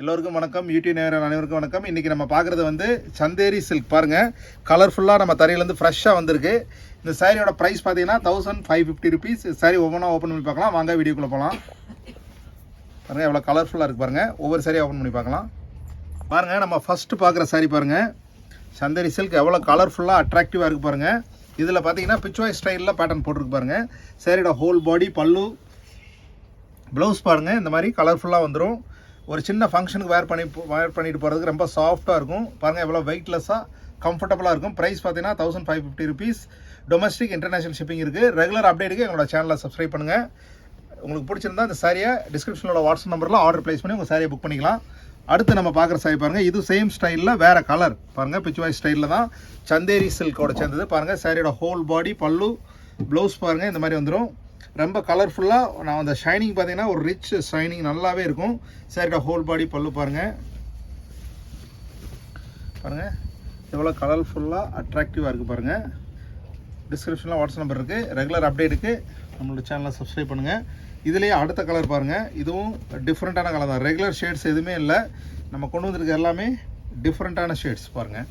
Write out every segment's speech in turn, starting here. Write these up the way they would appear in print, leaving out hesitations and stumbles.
எல்லோருக்கும் வணக்கம். யூடியூப் நேயர்கள் அனைவருக்கும் வணக்கம். இன்றைக்கி நம்ம பார்க்குறது வந்து சந்தேரி சில்க் பாருங்கள். கலர்ஃபுல்லாக நம்ம தரையிலேருந்து ஃப்ரெஷ்ஷாக வந்திருக்கு. இந்த சாரியோட ப்ரைஸ் பார்த்தீங்கன்னா 1550 ருபீஸ். சாரி ஒவ்வொன்றா ஓப்பன் பண்ணி பார்க்கலாம். வாங்க வீடியோக்குள்ளே போகலாம். பாருங்கள் எவ்வளோ கலர்ஃபுல்லாக இருக்குது பாருங்கள். ஒவ்வொரு சாரியாக ஓப்பன் பண்ணி பார்க்கலாம். பாருங்கள் நம்ம ஃபஸ்ட்டு பார்க்குற சாரி பாருங்கள். சந்தேரி சில்க் எவ்வளோ கலர்ஃபுல்லாக அட்ராக்டிவாக இருக்குது பாருங்கள். இதில் பார்த்தீங்கன்னா பிச்வாய் ஸ்டைலில் பேட்டர்ன் போட்டிருக்கு பாருங்கள். சாரியோட ஹோல் பாடி பல்லு ப்ளவுஸ் பாருங்கள் இந்த மாதிரி கலர்ஃபுல்லாக வந்துடும். ஒரு சின்ன ஃபங்க்ஷனுக்கு வேர் பண்ணிட்டு போகிறதுக்கு ரொம்ப சாஃப்ட்டாக இருக்கும். பாருங்கள் எவ்வளோ வெயிட்லெஸ்ஸாக கம்ஃபர்டபுளாக இருக்கும். ப்ரைஸ் பார்த்தீங்கன்னா 1550 ருபீஸ். டொமஸ்டிக் இன்டர்நேஷனல் ஷிப்பிங் இருக்குது. ரெகுலர் அப்டேட்டுக்கு எங்களோட சேனலை சப்ஸ்கிரைப் பண்ணுங்கள். உங்களுக்கு பிடிச்சிருந்தா இந்த சாரியை டிஸ்கிரிப்ஷனோட வாட்ஸ்அப் நம்பரில் ஆர்டர் ப்ளேஸ் பண்ணி உங்கள் சாரியை புக் பண்ணிக்கலாம். அடுத்து நம்ம பார்க்குற சாரி பாருங்கள். இது சேம் ஸ்டைலில் வேறு கலர் பாருங்கள். பிச்வாய் ஸ்டைலில் தான் சந்தேரி சில்கோட சேர்ந்தது. பாருங்கள் சாரியோட ஹோல் பாடி பல்லு ப்ளவுஸ் பாருங்கள் இந்த மாதிரி வந்துடும். ரொம்ப கலர்ஃபுல்லாக நான் அந்த ஷைனிங் பார்த்தீங்கன்னா ஒரு ரிச் ஷைனிங் நல்லாவே இருக்கும். சாரியோட ஹோல் பாடி பல்லு பாருங்கள். பாருங்கள் எவ்வளோ கலர்ஃபுல்லாக அட்ராக்டிவாக இருக்குது பாருங்கள். டிஸ்கிரிப்ஷனில் வாட்ஸ்அப் நம்பர் இருக்குது. ரெகுலர் அப்டேட்டுக்கு நம்மளோட சேனலை சப்ஸ்கிரைப் பண்ணுங்கள். இதுலேயே அடுத்த கலர் பாருங்கள். இதுவும் டிஃப்ரெண்ட்டான கலர் தான். ரெகுலர் ஷேட்ஸ் எதுவுமே இல்லை. நம்ம கொண்டு வந்திருக்க எல்லாமே டிஃப்ரெண்ட்டான ஷேட்ஸ் பாருங்கள்.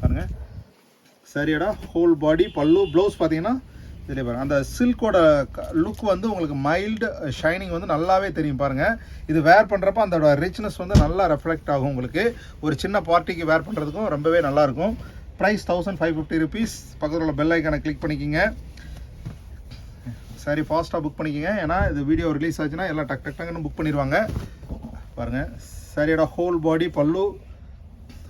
பாருங்கள் சாரியோட ஹோல் பாடி பல்லு ப்ளவுஸ் பார்த்தீங்கன்னா இதில் பாருங்கள். அந்த சில்கோட லுக் வந்து உங்களுக்கு மைல்டு ஷைனிங் வந்து நல்லாவே தெரியும் பாருங்கள். இது வேர் பண்ணுறப்ப அதோட ரிச்னஸ் வந்து நல்லா ரெஃப்ளெக்ட் ஆகும். உங்களுக்கு ஒரு சின்ன பார்ட்டிக்கு வேர் பண்ணுறதுக்கும் ரொம்பவே நல்லாயிருக்கும். Price 1550 rupees. பக்கத்தில் உள்ள பெல் ஐக்கானை கிளிக் பண்ணிக்கிங்க. சாரி ஃபாஸ்ட்டாக புக் பண்ணிக்கிங்க. ஏன்னா இது வீடியோ ரிலீஸ் ஆச்சுன்னா எல்லாம் டக்குன்னு புக் பண்ணிடுவாங்க. பாருங்கள் சாரியோட ஹோல் பாடி பல்லு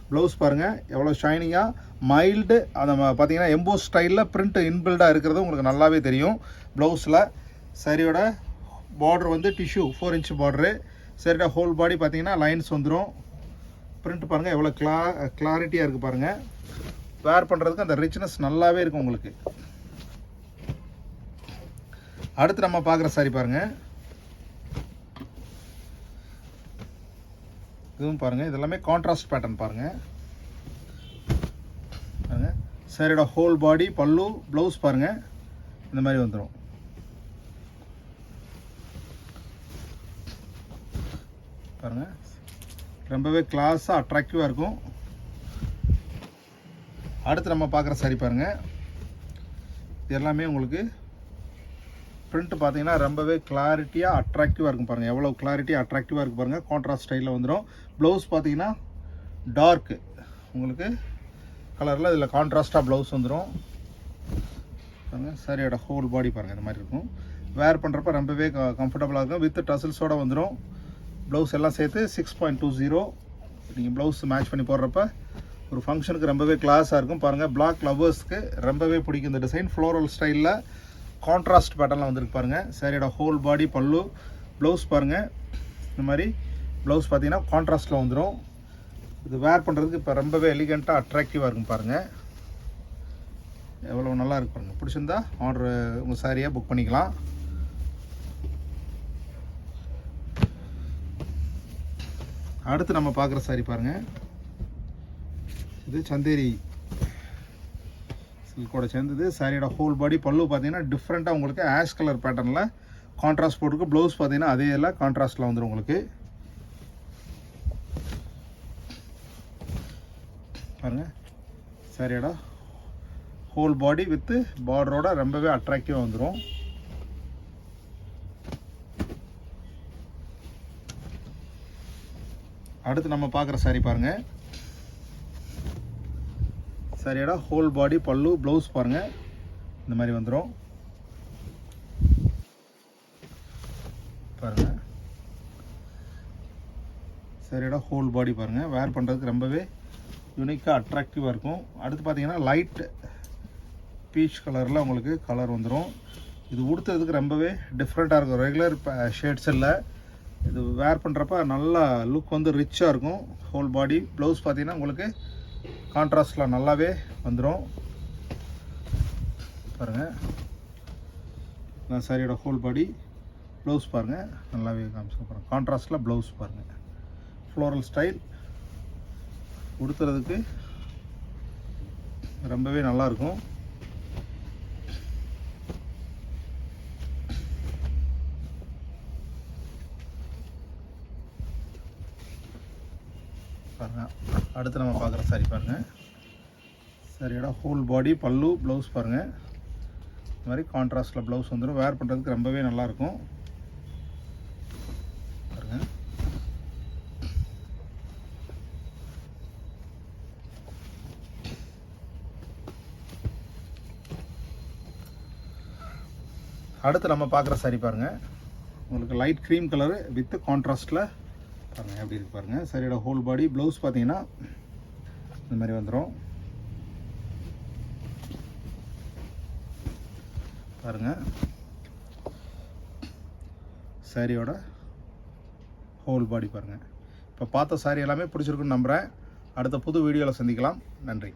ப்ளவுஸ் பாருங்கள் எவ்வளோ ஷைனிங்காக மைல்டு அந்த பார்த்தீங்கன்னா எம்போஸ் ஸ்டைலில் பிரிண்ட் இன்பில்டாக இருக்கிறது உங்களுக்கு நல்லாவே தெரியும். ப்ளவுஸில் சாரியோட பார்டர் வந்து டிஷ்யூ 4 இன்ச் பார்டரு. சாரியோட ஹோல் பாடி பார்த்தீங்கன்னா லைன்ஸ் வந்துடும். பிரிண்ட் பாருங்கள் எவ்வளோ கிளாரிட்டியாக இருக்குது பாருங்கள். வேர் பண்ணுறதுக்கு அந்த ரிச்னஸ் நல்லாவே இருக்கும் உங்களுக்கு. அடுத்து நம்ம பார்க்குற சாரி பாருங்கள். இதுவும் பாருங்கள். இதெல்லாமே கான்ட்ராஸ்ட் பேட்டர்ன் பாருங்கள். பாருங்கள் சாரியோட ஹோல் பாடி பல்லு ப்ளவுஸ் பாருங்கள் இந்த மாதிரி வந்துடும். பாருங்கள் ரொம்பவே கிளாஸாக அட்ராக்டிவாக இருக்கும். அடுத்து நம்ம பார்க்குற சாரி பாருங்கள். இது எல்லாமே உங்களுக்கு பிரிண்ட் பார்த்தீங்கன்னா ரொம்பவே கிளாரிட்டியாக அட்ராக்டிவாக இருக்கும் பாருங்கள். எவ்வளோ கிளாரிட்டியாக அட்ராக்டிவாக இருக்குது பாருங்கள். கான்ட்ராஸ்ட் ஸ்டைலில் வந்துடும். ப்ளவுஸ் பார்த்தீங்கன்னா டார்க்கு உங்களுக்கு கலரில் இதில் கான்ட்ராஸ்ட்டாக ப்ளவுஸ் வந்துடும். பாருங்கள் சாரியோட ஹோல் பாடி பாருங்கள் இந்த மாதிரி இருக்கும். வேர் பண்ணுறப்ப ரொம்பவே கம்ஃபர்டபுளாக இருக்கும். வித் டசல்ஸோடு வந்துடும். ப்ளவுஸ் எல்லாம் சேர்த்து 6.20. நீங்கள் ப்ளவுஸ் மேட்ச் பண்ணி போடுறப்ப ஒரு ஃபங்க்ஷனுக்கு ரொம்பவே கிளாஸாக இருக்கும் பாருங்கள். பிளாக் லவ்வர்ஸ்க்கு ரொம்பவே பிடிக்கும் இந்த டிசைன். ஃப்ளோரல் ஸ்டைலில் கான்ட்ராஸ்ட் பேட்டர்னில் வந்துருக்கு பாருங்கள். சாரியோட ஹோல் பாடி பல்லு ப்ளவுஸ் பாருங்கள் இந்த மாதிரி ப்ளவுஸ் பார்த்தீங்கன்னா கான்ட்ராஸ்ட்டில் வந்துடும். இது வேர் பண்ணுறதுக்கு இப்போ ரொம்பவே எலிகண்ட்டாக அட்ராக்டிவாக இருக்கும் பாருங்கள். எவ்வளோ நல்லா இருக்கு பாருங்கள். பிடிச்சிருந்தா ஆர்டர் உங்கள் சாரியாக புக் பண்ணிக்கலாம். அடுத்து நம்ம பார்க்குற சாரி பாருங்கள். இது சந்தேரி சில்கோட சேர்ந்தது. சாரியோட ஹோல் பாடி பல்லு பார்த்தீங்கன்னா டிஃப்ரெண்ட்டாக உங்களுக்கு ஆஷ் கலர் பேட்டர்னில் கான்ட்ராஸ்ட் போட்டுருக்கு. ப்ளவுஸ் பார்த்தீங்கன்னா அதே எல்லாம் கான்ட்ராஸ்ட்டில் வந்துடும் உங்களுக்கு. பாருங்கள் சாரியோட ஹோல் பாடி வித்து பார்டரோட ரொம்பவே அட்ராக்டிவாக வந்துடும். அடுத்து நம்ம பார்க்குற சாரி பாருங்கள். சாரியோட ஹோல் பாடி பல்லு ப்ளவுஸ் பாருங்கள் இந்த மாதிரி வந்துடும். பாருங்கள் சாரியோட ஹோல் பாடி பாருங்கள். வேர் பண்ணுறதுக்கு ரொம்பவே யூனிக்காக அட்ராக்டிவாக இருக்கும். அடுத்து பார்த்தீங்கன்னா லைட் பீச் கலரில் உங்களுக்கு கலர் வந்துடும். இது உடுத்துறதுக்கு ரொம்பவே டிஃப்ரெண்ட்டாக இருக்கும். ரெகுலர் ஷேட்ஸ் இல்லை. இது வேர் பண்ணுறப்ப நல்லா லுக் வந்து ரிச்சாக இருக்கும். ஹோல் பாடி ப்ளவுஸ் பார்த்தீங்கன்னா உங்களுக்கு கான்ட்ராஸ்டில் நல்லாவே வந்துடும். பாருங்கள் நான் சாரியோட ஹோல் பாடி ப்ளவுஸ் பாருங்கள் நல்லாவே காமிச்சு பாருங்கள். கான்ட்ராஸ்டில் ப்ளவுஸ் பாருங்கள். ஃப்ளோரல் ஸ்டைல் உடுத்துறதுக்கு ரொம்பவே நல்லாயிருக்கும். பாருங்கள். அடுத்து நம்ம பார்க்குற சாரி பாருங்கள். சாரியோட ஹோல் பாடி பல்லு ப்ளவுஸ் பாருங்கள். இந்த மாதிரி கான்ட்ராஸ்டில் ப்ளவுஸ் வந்துடும். வேர் பண்ணுறதுக்கு ரொம்பவே நல்லாயிருக்கும் பாருங்கள். அடுத்து நம்ம பார்க்குற சாரி பாருங்கள். உங்களுக்கு லைட் க்ரீம் கலரு வித் கான்ட்ராஸ்டில் பாருங்கள் எப்படி இருக்கு பாருங்கள். சாரியோட ஹோல் பாடி ப்ளவுஸ் பார்த்தீங்கன்னா இந்த மாதிரி வந்துடும் பாருங்கள். சாரியோட ஹோல் பாடி பாருங்கள். இப்போ பார்த்த சாரி எல்லாமே பிடிச்சிருக்குன்னு நம்புகிறேன். அடுத்த புது வீடியோவில் சந்திக்கலாம். நன்றி.